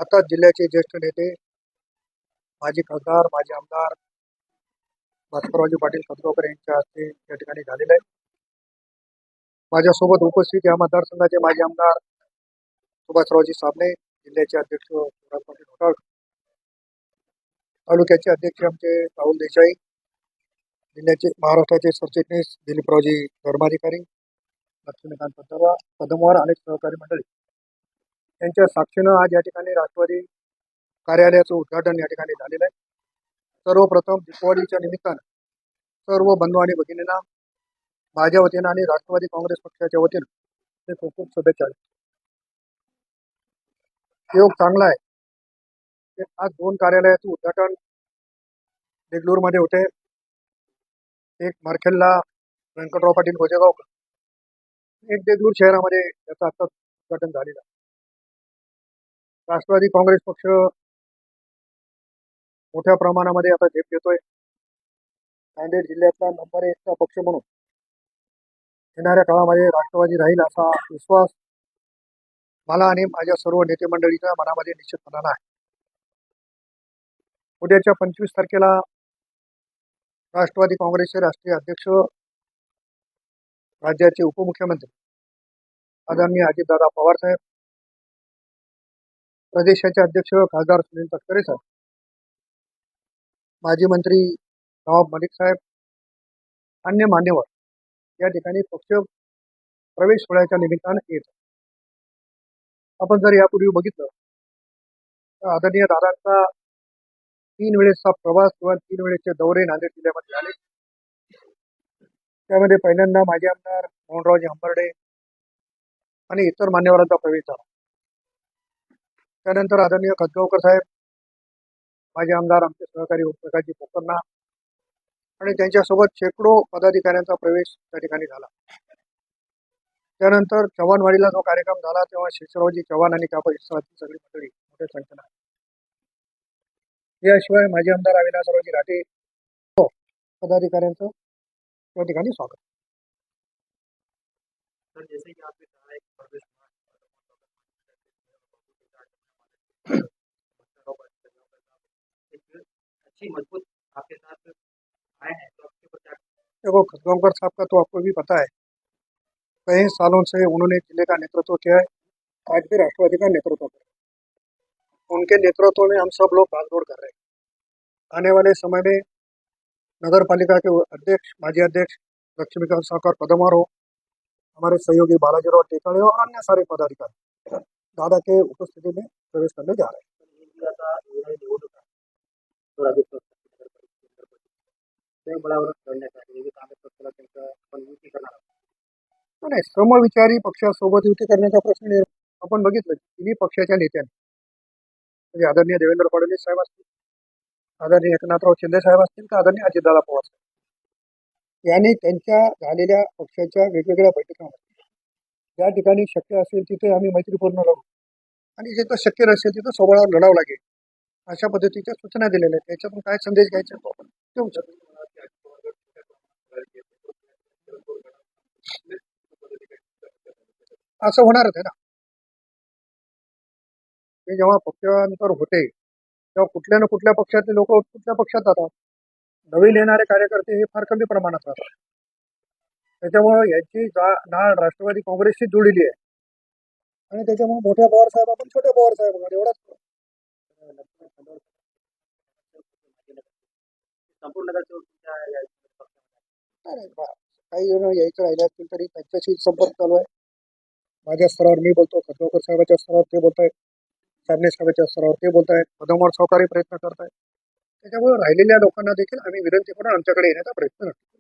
आता जिल्ह्याचे ज्येष्ठ नेते माजी खासदार माजी आमदार भास्कररावजी पाटील खतगावकर यांच्या हस्ते या ठिकाणी झालेलं आहे. माझ्यासोबत उपस्थित या मतदारसंघाचे माजी आमदार सुभाषरावजी साबणे, जिल्ह्याचे अध्यक्ष शिवराज पाटील होटाळ, तालुक्याचे अध्यक्ष आमचे राहुल देसाई, जिल्ह्याचे महाराष्ट्राचे सरचिटणीस दिलीपरावजी धर्माधिकारी, लक्ष्मीकांत पदमवार अनेक सहकारी मंडळी यांच्या साक्षीनं आज या ठिकाणी राष्ट्रवादी कार्यालयाचं उद्घाटन या ठिकाणी झालेलं आहे. सर्वप्रथम दीपावलीच्या निमित्तानं सर्व बंधू आणि भगिनींना माझ्या वतीनं आणि राष्ट्रवादी काँग्रेस पक्षाच्या वतीनं ते खूप खूप शुभेच्छा. योग चांगला आहे. आज दोन कार्यालयाचं उद्घाटन देगलूरमध्ये होते. एक मार्खेलला व्यंकटराव पाटील भोजेगावकर, एक देगलूर शहरामध्ये याचं आता उद्घाटन झालेलं आहे. राष्ट्रवादी काँग्रेस पक्ष मोठ्या प्रमाणामध्ये आता झेप घेतोय. नांदेड जिल्ह्यातला नंबर 1 चा पक्ष म्हणून येणाऱ्या काळामध्ये राष्ट्रवादी राहील असा विश्वास मला आणि माझ्या सर्व नेते मंडळीच्या मनामध्ये निश्चितपणानं आहे. उद्याच्या 25 तारखेला राष्ट्रवादी काँग्रेसचे राष्ट्रीय अध्यक्ष, राज्याचे उपमुख्यमंत्री आदरणीय अजितदादा पवार साहेब, प्रदेशाचे अध्यक्ष खासदार सुनील तटकरे साहेब, माजी मंत्री नवाब मलिक साहेब, अन्य मान्यवर या ठिकाणी पक्ष प्रवेश सोहळ्याच्या निमित्तानं येत. आपण जर यापूर्वी बघितलं तर आदरणीय दादांचा 3 वेळेसचा प्रवास किंवा 3 वेळेसचे दौरे नांदेड जिल्ह्यामध्ये झाले. त्यामध्ये पहिल्यांदा माजी आमदार मोहनरावजी हंबर्डे आणि इतर मान्यवरांचा प्रवेश झाला. त्यानंतर आदरणीय खतगावकर साहेब, माजी आमदार आमचे सहकारी ओमप्रकाशजी पोकरना आणि त्यांच्यासोबत शेकडो पदाधिकाऱ्यांचा प्रवेश त्या ठिकाणी झाला. त्यानंतर चव्हाणवाडीला जो कार्यक्रम झाला तेव्हा शेषरावजी चव्हाण आणि त्या परिसरातील सगळी मंडळी मोठ्या संख्येनं. याशिवाय माजी आमदार अविनाशरावजी राठे पदाधिकाऱ्यांचं त्या ठिकाणी स्वागत. जैसे कि आपने कहा एक प्रदेश अच्छी मजबूत आपके साथ आए हैं, तो आपके ऊपर क्या? देखो, खतगांवकर साहब का तो आपको भी पता है, कई सालों से उन्होंने जिले का नेतृत्व किया है, आज भी राष्ट्रवादी का नेतृत्व कर रहे हैं. उनके नेतृत्व में हम सब लोग भागदौड़ कर रहे हैं. आने वाले समय में नगर पालिका के अध्यक्ष, माजी अध्यक्ष लक्ष्मीकांत साहब पदमवार हो, हमारे सहयोगी बालाजीराव टेकाळे और अन्य सारे पदाधिकारी दादा के उपस्थिति में प्रवेश करने जा रहे हैं. नाही, श्रमविचारी पक्षासोबत युती करण्याचा प्रश्न निर्माण आपण बघितलं. तिन्ही पक्षाच्या नेत्यांनी म्हणजे आदरणीय देवेंद्र फडणवीस साहेब असतील, आदरणीय एकनाथराव शिंदे साहेब असतील का आदरणीय अजितदादा पवार साहेब यांनी त्यांच्या झालेल्या पक्षाच्या वेगवेगळ्या बैठकांमध्ये ज्या ठिकाणी शक्य असेल तिथे आम्ही मैत्रीपूर्ण लढू आणि जिथं शक्य नसेल तिथं सोबळावर लढावं लागेल अशा पद्धतीच्या सूचना दिलेल्या आहेत. त्याच्यातून काय संदेश घ्यायचा तो आपण देऊ शकतो. असं होणारच आहे ना. ते जेव्हा पक्षांतर होते तेव्हा कुठल्या ना कुठल्या पक्षातले लोक कुठल्या पक्षात जातात. नवीन येणारे कार्यकर्ते हे फार कमी प्रमाणात राहतात. त्याच्यामुळं यांची नाळ राष्ट्रवादी काँग्रेसशी जुळलेली आहे आणि त्याच्यामुळे मोठ्या पवार साहेब आपण छोट्या पवार साहेब होणार एवढाच. काही जण यायचं राहिले असतील तरी त्यांच्याशी संपर्क चालू आहे. माझ्या स्तरावर मी बोलतो, खतगावकर साहेबाच्या स्तरावर ते बोलत आहेत, साबणे साहेबाच्या स्तरावर ते बोलत आहेत, पदमवार सहकारी प्रयत्न करत आहेत. त्याच्यामुळे राहिलेल्या लोकांना देखील आम्ही विनंती करून आमच्याकडे येण्याचा प्रयत्न करतो.